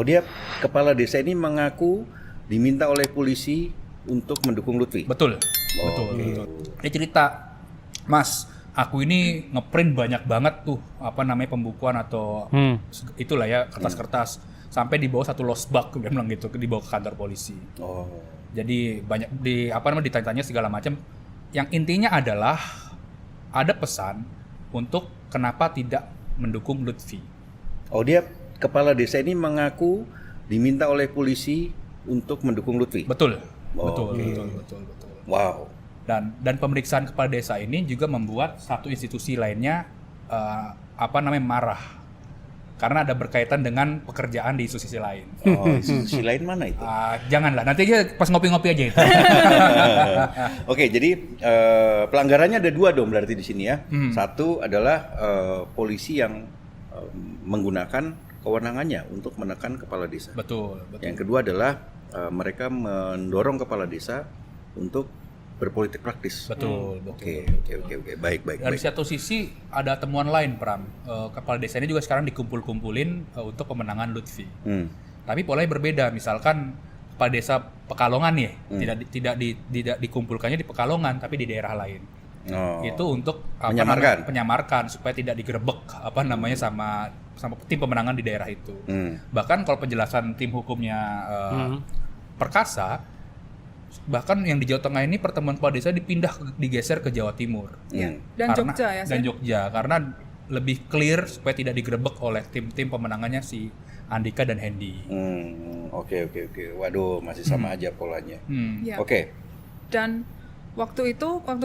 Dia kepala desa ini mengaku diminta oleh polisi untuk mendukung Lutfi. Betul. Dia cerita, Mas, aku ini ngeprint banyak banget tuh pembukuan atau itulah ya kertas-kertas sampai dibawa satu losbak, dia bilang gitu, dibawa ke kantor polisi. Jadi banyak ditanya-tanya segala macam. Yang intinya adalah ada pesan untuk kenapa tidak mendukung Lutfi. Dia kepala desa ini mengaku diminta oleh polisi untuk mendukung Lutfi. Betul. Wow. Dan pemeriksaan kepala desa ini juga membuat satu institusi lainnya marah karena ada berkaitan dengan pekerjaan di institusi lain. Institusi lain mana itu? Janganlah, nanti aja pas ngopi-ngopi aja itu. Oke, jadi pelanggarannya ada dua dong berarti di sini ya. Satu adalah polisi yang menggunakan kewenangannya untuk menekan kepala desa. Betul. Yang kedua adalah mereka mendorong kepala desa untuk berpolitik praktis. Betul. Oke. Baik. Dari satu sisi ada temuan lain, Pram. Kepala desa ini juga sekarang dikumpul-kumpulin untuk pemenangan Lutfi. Tapi polanya berbeda. Misalkan kepala desa Pekalongan ya, tidak dikumpulkannya di Pekalongan, tapi di daerah lain. Itu untuk menyamarkan supaya tidak digerebek sama tim pemenangan di daerah itu. Bahkan kalau penjelasan tim hukumnya Perkasa, bahkan yang di Jawa Tengah ini pertemuan kepala desa digeser ke Jawa Timur. Dan Jogja ya. Dan Jogja karena lebih clear supaya tidak digerebek oleh tim-tim pemenangannya si Andika dan Hendy. Oke. Waduh, masih sama aja polanya. Oke. Dan waktu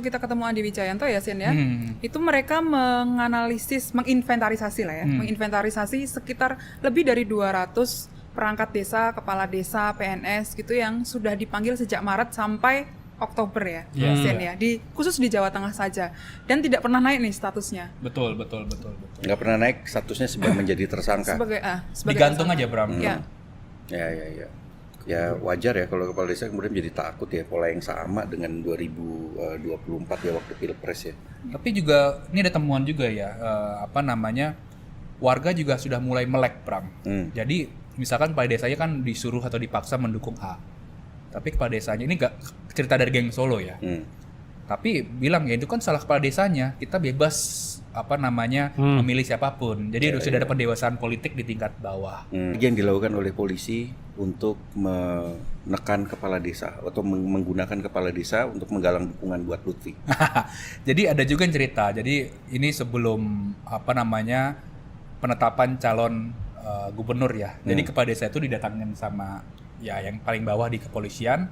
kita ketemu Andi Wijayanto ya, Sin ya, itu mereka menginventarisasi menginventarisasi sekitar lebih dari 200 perangkat desa, kepala desa, PNS gitu yang sudah dipanggil sejak Maret sampai Oktober ya, Sin ya, khusus di Jawa Tengah saja, dan tidak pernah naik nih statusnya. Betul. Nggak pernah naik statusnya sebagai menjadi tersangka. Sebagai digantung tersangka aja, Bram. Ya. Ya wajar ya kalau kepala desa kemudian jadi takut ya, pola yang sama dengan 2024 ya waktu Pilpres ya. Tapi juga ini ada temuan juga ya, warga juga sudah mulai melek, Pram. Jadi misalkan kepala desanya kan disuruh atau dipaksa mendukung A, tapi kepala desanya ini nggak cerita dari geng Solo ya, tapi bilang ya itu kan salah kepala desanya, kita bebas memilih siapapun. Jadi sudah ada pendewasaan politik di tingkat bawah. Yang dilakukan oleh polisi untuk menekan kepala desa atau menggunakan kepala desa untuk menggalang dukungan buat Lutfi. Jadi ada juga yang cerita. Jadi ini sebelum penetapan calon gubernur ya. Jadi kepala desa itu didatangin sama ya yang paling bawah di kepolisian.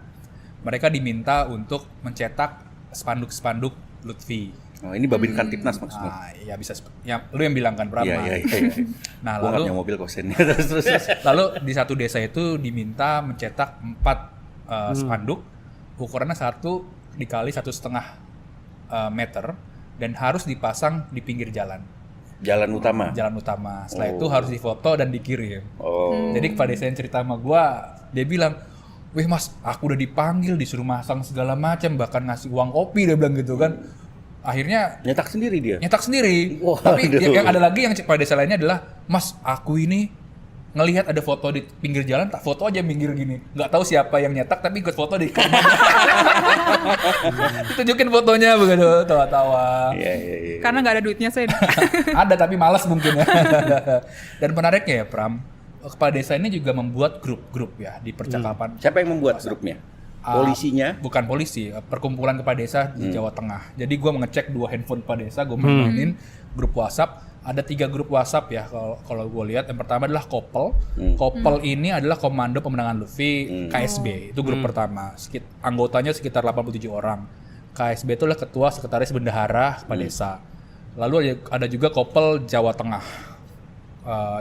Mereka diminta untuk mencetak spanduk-spanduk Lutfi. Ini Babin Kantipnas maksudnya. Ya bisa. Ya lu yang bilang kan, Pram. Iya. Nah, gua lalu punya mobil kosennya. terus. Lalu di satu desa itu diminta mencetak 4 spanduk, ukurannya 1 dikali 1,5 meter, dan harus dipasang di pinggir jalan. Jalan utama. Setelah itu harus difoto dan dikirim. Jadi kepala desa yang cerita sama gua, dia bilang, "Wih Mas, aku udah dipanggil, disuruh masang segala macam, bahkan ngasih uang kopi," dia bilang gitu kan. Akhirnya nyetak sendiri dia. Tapi yang ada lagi yang kepala desa lainnya adalah, "Mas, aku ini ngelihat ada foto di pinggir jalan, tak foto aja minggir gini. Nggak tahu siapa yang nyetak, tapi ikut foto di tunjukin fotonya begitu, tawa-tawa. Iya. Karena nggak ada duitnya, Sin. Ada tapi malas mungkin ya. Dan menariknya ya, Pram, kepala desa ini juga membuat grup-grup ya di percakapan. Siapa yang membuat grupnya? Polisinya? Bukan polisi, perkumpulan kepala desa di Jawa Tengah. Jadi gue mengecek 2 handphone kepala desa, gue mainin grup WhatsApp. Ada 3 grup WhatsApp ya kalau gue lihat. Yang pertama adalah Kopel. Kopel ini adalah Komando Pemenangan Lutfi, KSB. Itu grup pertama. Anggotanya sekitar 87 orang. KSB itu adalah Ketua Sekretaris Bendahara Kepala Desa. Lalu ada juga Kopel Jawa Tengah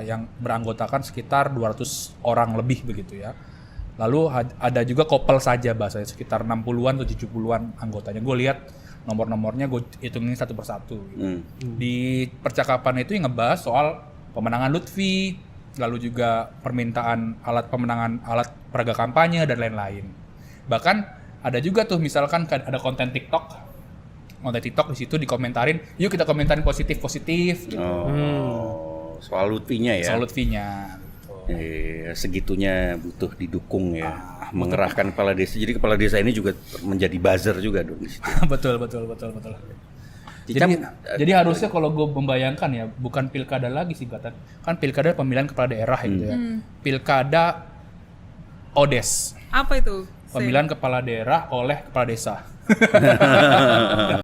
yang beranggotakan sekitar 200 orang lebih begitu ya. Lalu ada juga Kopel saja bahasanya, sekitar 60-an atau 70-an anggotanya. Gue lihat nomor-nomornya, gue hitungin satu persatu. Di percakapan itu yang ngebahas soal pemenangan Lutfi, lalu juga permintaan alat peraga kampanye dan lain-lain. Bahkan ada juga tuh misalkan ada konten TikTok di situ dikomentarin, yuk kita komentarin positif gitu. Soal Lutfinya ya. Soal Lutfinya. Gitu. segitunya butuh didukung ya, mengerahkan kepala desa. Jadi kepala desa ini juga menjadi buzzer juga dong di situ. betul. Jadi harusnya kalau gue membayangkan ya, bukan pilkada lagi singkatan. Kan pilkada pemilihan kepala daerah ya gitu ya. Pilkada ODES. Apa itu? Pemilihan kepala daerah oleh kepala desa.